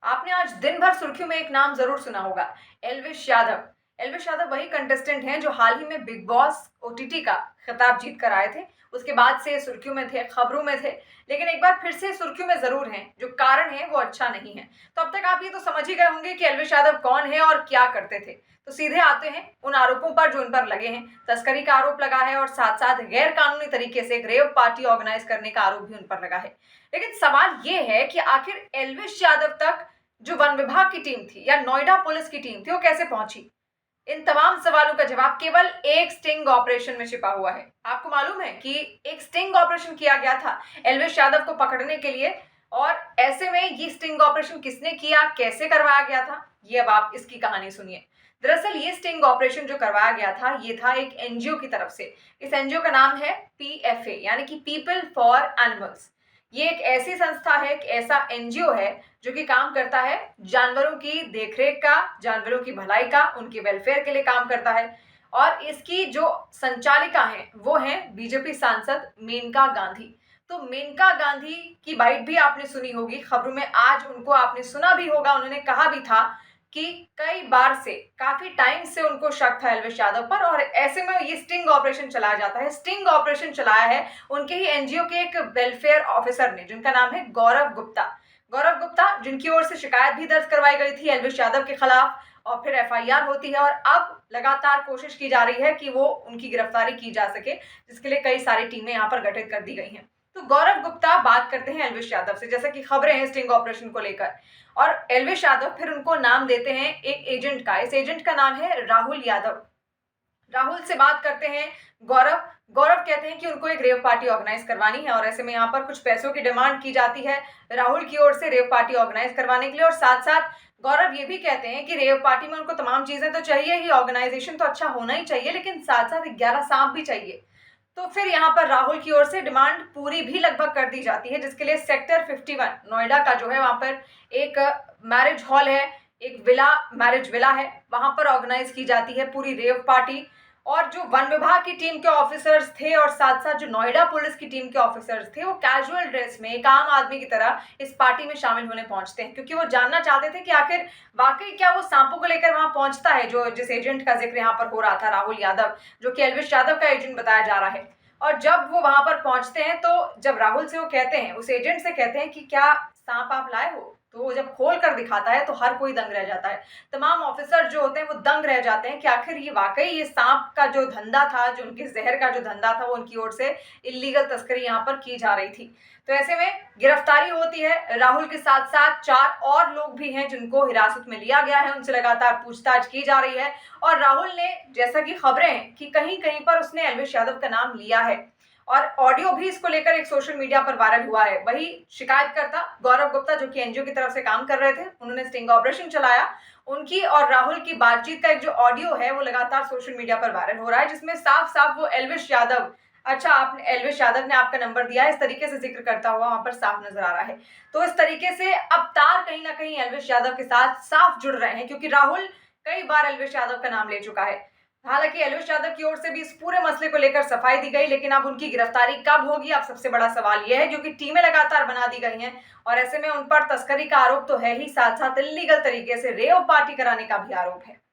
आपने आज दिन भर सुर्खियों में एक नाम जरूर सुना होगा, एल्विश यादव। एल्विश यादव वही कंटेस्टेंट हैं जो हाल ही में बिग बॉस ओटीटी का खिताब जीत कर आए थे। उसके बाद से सुर्खियों में थे, खबरों में थे, लेकिन एक बार फिर से सुर्खियों में जरूर हैं। जो कारण है वो अच्छा नहीं है। तो अब तक आप ये तो समझ ही गए होंगे कि एल्विश यादव कौन है और क्या करते थे। तो सीधे आते हैं उन आरोपों पर जो उन पर लगे हैं। तस्करी का आरोप लगा है और साथ साथ गैर कानूनी तरीके से एक रेव पार्टी ऑर्गेनाइज करने का आरोप भी उन पर लगा है। लेकिन सवाल ये है कि आखिर एल्विश यादव तक जो वन विभाग की टीम थी या नोएडा पुलिस की टीम थी वो कैसे पहुंची। इन तमाम सवालों का जवाब केवल एक स्टिंग ऑपरेशन में छिपा हुआ है। आपको मालूम है कि एक स्टिंग ऑपरेशन किया गया था एल्विश यादव को पकड़ने के लिए। और ऐसे में ये स्टिंग ऑपरेशन किसने किया, कैसे करवाया गया था, ये अब आप इसकी कहानी सुनिए। दरअसल ये स्टिंग ऑपरेशन जो करवाया गया था ये था एक एनजीओ की तरफ से। इस एनजीओ का नाम है पीएफए यानी कि पीपल फॉर एनिमल्स। ये एक ऐसी संस्था है, एक ऐसा एनजीओ है जो कि काम करता है जानवरों की देखरेख का, जानवरों की भलाई का, उनके वेलफेयर के लिए काम करता है। और इसकी जो संचालिका है वो है बीजेपी सांसद मेनका गांधी। तो मेनका गांधी की बाइट भी आपने सुनी होगी खबरों में, आज उनको आपने सुना भी होगा। उन्होंने कहा भी था कि कई बार से, काफी टाइम से उनको शक था एल्विश यादव पर, और ऐसे में ये स्टिंग ऑपरेशन चलाया जाता है। स्टिंग ऑपरेशन चलाया है उनके ही एनजीओ के एक वेलफेयर ऑफिसर ने, जिनका नाम है गौरव गुप्ता। गौरव गुप्ता जिनकी ओर से शिकायत भी दर्ज करवाई गई थी एल्विश यादव के खिलाफ, और फिर एफआईआर होती है और अब लगातार कोशिश की जा रही है कि वो उनकी गिरफ्तारी की जा सके, जिसके लिए कई सारी टीमें यहाँ पर गठित कर दी गई हैं। तो गौरव गुप्ता बात करते हैं एल्विश यादव से, जैसा कि खबरें हैं स्टिंग ऑपरेशन को लेकर। और एल्विश यादव फिर उनको नाम देते हैं एक एजेंट का। इस एजेंट का नाम है राहुल यादव। राहुल से बात करते हैं गौरव। गौरव कहते हैं कि उनको एक रेव पार्टी ऑर्गेनाइज करवानी है और ऐसे में यहाँ पर कुछ पैसों की डिमांड की जाती है राहुल की ओर से रेव पार्टी ऑर्गेनाइज करवाने के लिए। और साथ साथ गौरव ये भी कहते हैं कि रेव पार्टी में उनको तमाम चीजें तो चाहिए ही, ऑर्गेनाइजेशन तो अच्छा होना ही चाहिए, लेकिन साथ साथ 11 सांप भी चाहिए। तो फिर यहाँ पर राहुल की ओर से डिमांड पूरी भी लगभग कर दी जाती है, जिसके लिए सेक्टर 51 नोएडा का जो है वहां पर एक मैरिज हॉल है, एक विला, मैरिज विला है, वहां पर ऑर्गेनाइज की जाती है पूरी रेव पार्टी। और जो वन विभाग की टीम के ऑफिसर्स थे और साथ साथ जो नोएडा पुलिस की टीम के ऑफिसर्स थे वो कैजुअल ड्रेस में एक आम आदमी की तरह इस पार्टी में शामिल होने पहुंचते हैं, क्योंकि वो जानना चाहते थे कि आखिर वाकई क्या वो सांपों को लेकर वहां पहुंचता है, जो जिस एजेंट का जिक्र यहाँ पर हो रहा था राहुल यादव, जो कि एल्विश यादव का एजेंट बताया जा रहा है। और जब वो वहां पर पहुंचते हैं तो जब राहुल से वो कहते हैं, उस एजेंट से कहते हैं कि क्या सांप आप लाए हो, तो वो जब खोल कर दिखाता है तो हर कोई दंग रह जाता है। तमाम ऑफिसर जो होते हैं वो दंग रह जाते हैं कि आखिर ये वाकई ये सांप का जो धंधा था, जो उनके जहर का जो धंधा था, वो उनकी ओर से इलीगल तस्करी यहाँ पर की जा रही थी। तो ऐसे में गिरफ्तारी होती है। राहुल के साथ साथ 4 और लोग भी हैं जिनको हिरासत में लिया गया है, उनसे लगातार पूछताछ की जा रही है। और राहुल ने, जैसा कि खबरें हैं कि कहीं कहीं पर उसने एल्विश यादव का नाम लिया है और ऑडियो भी इसको लेकर एक सोशल मीडिया पर वायरल हुआ है। वही शिकायतकर्ता गौरव गुप्ता जो कि एनजीओ की तरफ से काम कर रहे थे, उन्होंने स्टिंग ऑपरेशन चलाया, उनकी और राहुल की बातचीत का एक जो ऑडियो है वो लगातार सोशल मीडिया पर वायरल हो रहा है, जिसमें साफ साफ वो एल्विश यादव, अच्छा आपने एल्विश यादव ने आपका नंबर दिया है, इस तरीके से जिक्र करता हुआ वहां पर साफ नजर आ रहा है। तो इस तरीके से अब तार कहीं ना कहीं एल्विश यादव के साथ साफ जुड़ रहे हैं, क्योंकि राहुल कई बार एल्विश यादव का नाम ले चुका है। हालांकि एल्विश यादव की ओर से भी इस पूरे मसले को लेकर सफाई दी गई, लेकिन अब उनकी गिरफ्तारी कब होगी, अब सबसे बड़ा सवाल यह है, क्योंकि टीमें लगातार बना दी गई हैं और ऐसे में उन पर तस्करी का आरोप तो है ही, साथ साथ इलीगल तरीके से रेव पार्टी कराने का भी आरोप है।